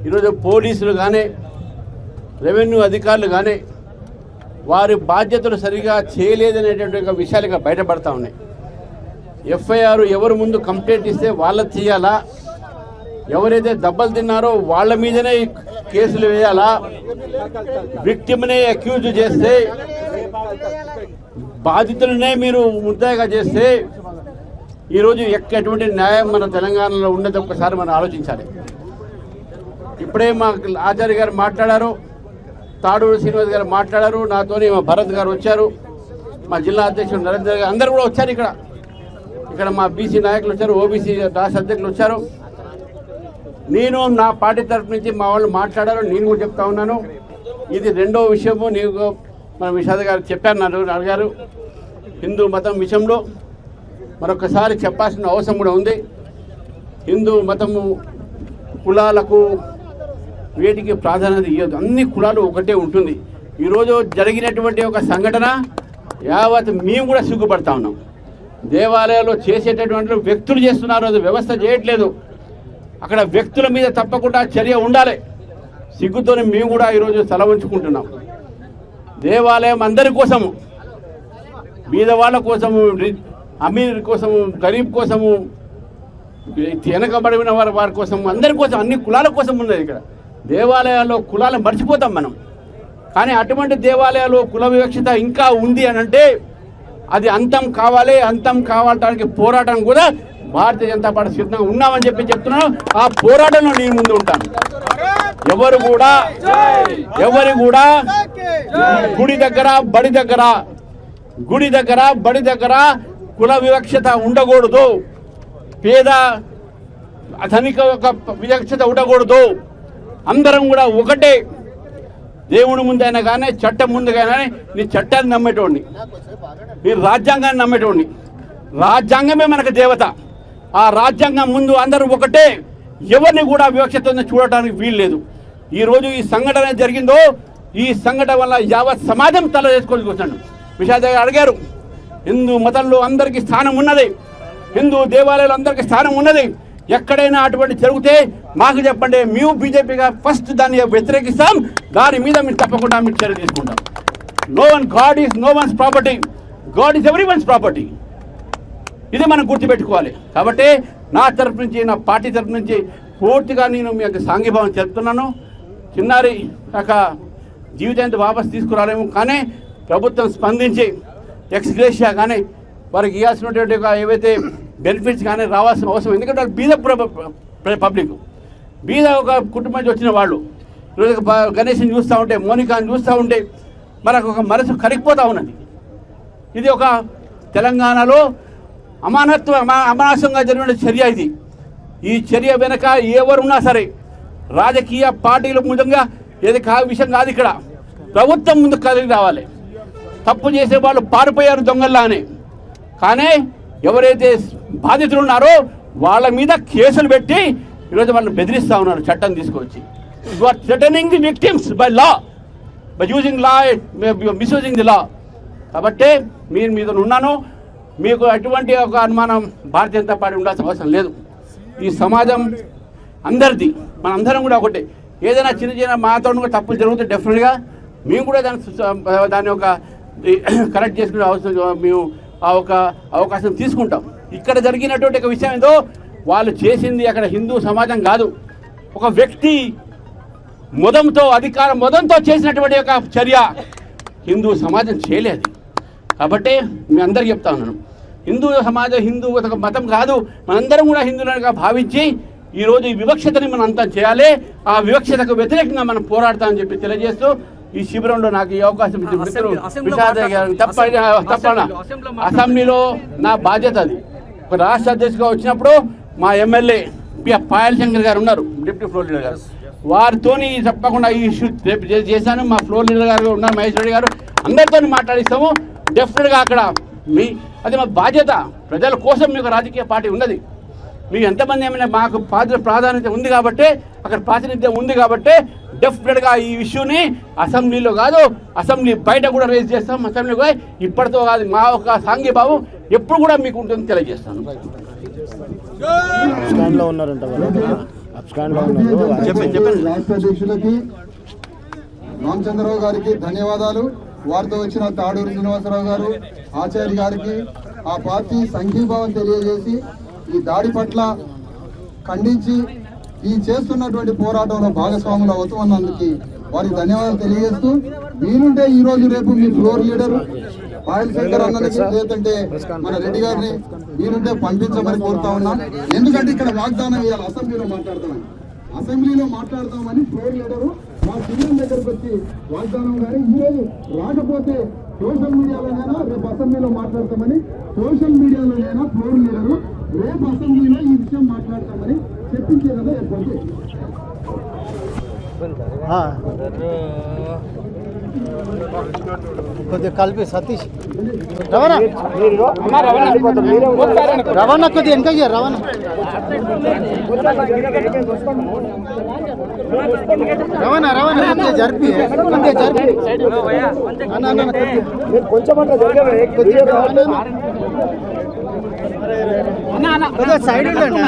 ఈరోజు పోలీసులు కానీ రెవెన్యూ అధికారులు కానీ వారి బాధ్యతలు సరిగా చేయలేదనేటువంటి విషయాలు ఇక్కడ బయటపడతా ఉన్నాయి. ఎఫ్ఐఆర్ ఎవరు ముందు కంప్లైంట్ ఇస్తే వాళ్ళది చేయాలా, ఎవరైతే దెబ్బలు తిన్నారో వాళ్ళ మీదనే కేసులు వేయాలా, విక్టిమ్నే అక్యూజ్ చేస్తే బాధితులనే మీరు ముద్దాయిగా చేస్తే ఈరోజు ఎటువంటి న్యాయం మన తెలంగాణలో ఉన్నది ఒక్కసారి మనం ఆలోచించాలి. ఇప్పుడే మా ఆచార్య గారు మాట్లాడారు, తాడూరు శ్రీనివాస్ గారు మాట్లాడారు, నాతోని మా భరత్ గారు వచ్చారు, మా జిల్లా అధ్యక్షుడు నరేంద్ర గారు అందరూ కూడా వచ్చారు. ఇక్కడ మా బీసీ నాయకులు వచ్చారు, ఓబీసీ రాష్ట్ర అధ్యక్షులు వచ్చారు. నేను నా పార్టీ తరఫు నుంచి మా వాళ్ళు మాట్లాడారు, నేను కూడా చెప్తా ఉన్నాను. ఇది రెండో విషయము. నీకు మన విషాద గారు చెప్పారు, అడిగారు. హిందూ మతం విషయంలో మరొకసారి చెప్పాల్సిన అవసరం కూడా ఉంది. హిందూ మతము కులాలకు వీటికి ప్రాధాన్యత ఇవ్వదు, అన్ని కులాలు ఒకటే ఉంటుంది. ఈరోజు జరిగినటువంటి ఒక సంఘటన యావత్ మేము కూడా సిగ్గుపడతా ఉన్నాం. దేవాలయాల్లో చేసేటటువంటి వ్యక్తులు చేస్తున్నారు, అది వ్యవస్థ చేయట్లేదు. అక్కడ వ్యక్తుల మీద తప్పకుండా చర్య ఉండాలి. సిగ్గుతోనే మేము కూడా ఈరోజు తల ఉంచుకుంటున్నాం. దేవాలయం అందరి కోసము, బీదవాళ్ళ కోసము, అమీర్ కోసము, గరీబ్ కోసము, వెనకబడిన వారి కోసం, అందరి కోసం, అన్ని కులాల కోసం ఉన్నది. ఇక్కడ దేవాలయాల్లో కులాలు మర్చిపోతాం మనం. కానీ అటువంటి దేవాలయాలు కుల వివక్షత ఇంకా ఉంది అని అంటే అది అంతం కావాలి. అంతం కావడానికి పోరాటం కూడా భారతీయ జనతా పార్టీ సిద్ధంగా ఉన్నామని చెప్తున్నాను. ఆ పోరాటంలో నేను ముందు ఉంటాను. ఎవరు కూడా గుడి దగ్గర బడి దగ్గర కుల వివక్షత ఉండకూడదు, పేద ధనిక ఒక వివక్షత ఉండకూడదు. అందరం కూడా ఒకటే. దేవుడి ముందైనా కానీ, చట్టం ముందు కానీ నీ చట్టాన్ని నమ్మేటోడిని, నీ రాజ్యాంగాన్ని నమ్మేటోడిని. రాజ్యాంగమే మనకు దేవత. ఆ రాజ్యాంగం ముందు అందరూ ఒకటే. ఎవరిని కూడా వివక్షతను చూడటానికి వీల్లేదు. ఈరోజు ఈ సంఘటన జరిగిందో, ఈ సంఘటన వల్ల యావత్ సమాజం తల వేసుకొని కూర్చున్నాడు. విషాద అడిగారు, హిందూ మతంలో అందరికీ స్థానం ఉన్నది, హిందూ దేవాలయాలు అందరికీ స్థానం ఉన్నది. ఎక్కడైనా అటువంటి జరిగితే మాకు చెప్పండి, మేము బీజేపీగా ఫస్ట్ దాన్ని వ్యతిరేకిస్తాం. దాని మీద మీరు తప్పకుండా మీరు చర్య తీసుకుంటాం. God is no one's property, God is every one's property. ఇది మనం గుర్తుపెట్టుకోవాలి. కాబట్టి నా తరఫు నుంచి, నా పార్టీ తరఫు నుంచి పూర్తిగా నేను మీ యొక్క సాంఘీభావం చెప్తున్నాను. చిన్నారి యొక్క జీవితాంత వాపసు తీసుకురాలేము, కానీ ప్రభుత్వం స్పందించి ఎక్స్గ్రేషియా కానీ వారికి ఇవ్వాల్సినటువంటి ఏవైతే బెనిఫిట్స్ కానీ రావాల్సిన అవసరం. ఎందుకంటే వాళ్ళు బీద పబ్లిక్, బీద ఒక కుటుంబం నుంచి వచ్చిన వాళ్ళు. ఈరోజు గణేష్ని చూస్తూ ఉంటే, మోనికాని చూస్తూ ఉంటే మనకు ఒక మనసు కరిగిపోతూ ఉన్నది. ఇది ఒక తెలంగాణలో అమానసంగా జరిగిన చర్య ఇది. ఈ చర్య వెనక ఎవరున్నా సరే, రాజకీయ పార్టీల మూలంగా ఏది విషయం కాదు. ఇక్కడ ప్రభుత్వం ముందు కలిగి రావాలి. తప్పు చేసే వాళ్ళు పారిపోయారు దొంగల్లానే, కానీ ఎవరైతే బాధితులు ఉన్నారో వాళ్ళ మీద కేసులు పెట్టి ఈరోజు వాళ్ళని బెదిరిస్తూ ఉన్నారు చట్టం తీసుకొచ్చి. You are threatening the victims by law, by using law, misusing the law. కాబట్టి మీరు మీద ఉన్నాను. మీకు అటువంటి ఒక అనుమానం భారతీయ జనతా పార్టీ ఉండాల్సిన అవసరం లేదు. ఈ సమాజం అందరిది, మనందరం కూడా ఒకటే. ఏదైనా చిన్న మాతో కూడా తప్పులు జరుగుతుంది, డెఫినెట్గా మేము కూడా దాన్ని ఒక కరెక్ట్ చేసుకునే అవసరం, మేము ఆ ఒక అవకాశం తీసుకుంటాం. ఇక్కడ జరిగినటువంటి ఒక విషయం ఏదో వాళ్ళు చేసింది అక్కడ హిందూ సమాజం కాదు, ఒక వ్యక్తి మొదంతో చేసినటువంటి ఒక చర్య హిందూ సమాజం చేయలేదు. కాబట్టి మీ అందరికీ చెప్తా ఉన్నాను, హిందూ సమాజం, హిందూ ఒక మతం కాదు, మనందరం కూడా హిందువులుగా భావించి ఈరోజు ఈ వివక్షతని మనం అంతా చేయాలి. ఆ వివక్షతకు వ్యతిరేకంగా మనం పోరాడతామని చెప్పి తెలియజేస్తూ ఈ శిబిరంలో నాకు ఈ అవకాశం ఇచ్చిన విషాద గారు తప్పన అసెంబ్లీలో నా బాధ్యత అది. ఒక రాష్ట్ర అధ్యక్షుడిగా వచ్చినప్పుడు మా ఎమ్మెల్యే పాయల్ శంకర్ గారు ఉన్నారు, డిప్యూటీ ఫ్లోర్ లీడర్ గారు, వారితోని తప్పకుండా ఈ ఇష్యూ చేశాను. మా ఫ్లోర్ లీడర్ గారు ఉన్నారు, మహేష్ రెడ్డి గారు, అందరితో మాట్లాడిస్తాము. డెఫినెట్గా అక్కడ అది మా బాధ్యత. ప్రజల కోసం మీకు రాజకీయ పార్టీ ఉన్నది. మీకు ఎంతమంది ఏమైనా మాకు ప్రాధాన్యత ఉంది కాబట్టి, అక్కడ ప్రాతినిధ్యం ఉంది కాబట్టి డెఫినెట్గా ఈ ఇష్యూని అసెంబ్లీలో కాదు, అసెంబ్లీ బయట కూడా రేజ్ చేస్తాం. అసెంబ్లీలో ఇప్పటితో కాదు, మా ఒక సాంఘీభావం ఎప్పుడు కూడా మీకు ఉంటుందని తెలియజేస్తాను. రాష్ట్ర అధ్యక్షులకి రామచంద్రరావు గారికి ధన్యవాదాలు. వారితో వచ్చిన తాడూరు శ్రీనివాసరావు గారు ఆచార్య గారికి ఆ పార్టీ సంఘీభావం తెలియజేసి ఈ దాడి పట్ల ఖండించి ఈ చేస్తున్నటువంటి పోరాటంలో భాగస్వాములు అవుతున్నందుకు వారికి ధన్యవాదాలు తెలియజేస్తూ, వీలుంటే ఈ రోజు రేపు మీ ఫ్లోర్ లీడర్ పాయల్ శంకర్ అన్నకి లేదంటే మన రెడ్డి గారిని వీలుంటే పంపించమని కోరుతా ఉన్నాం. ఎందుకంటే ఇక్కడ వాగ్దానం ఇవాళ అసెంబ్లీలో మాట్లాడతామని ఫ్లోర్ లీడరు మా సీఎం దగ్గరకు వచ్చి వాగ్దానం కానీ ఈరోజు రాకపోతే సోషల్ మీడియాలోనైనా రేపు అసెంబ్లీలో మాట్లాడతామని, సోషల్ మీడియాలోనైనా ఫ్లోర్ లీడరు రేపు అసెంబ్లీలో ఈ విషయం మాట్లాడతామని చెప్పించే కదా ఏర్పడి కొద్దిగా కలిపి సతీష్ రవాణా రవాణా కొద్దిగా వెనక రవాణా రవాణా రవాణా కొద్దిగా జరిపి కొద్దిగా సైడ్ ఉండండి.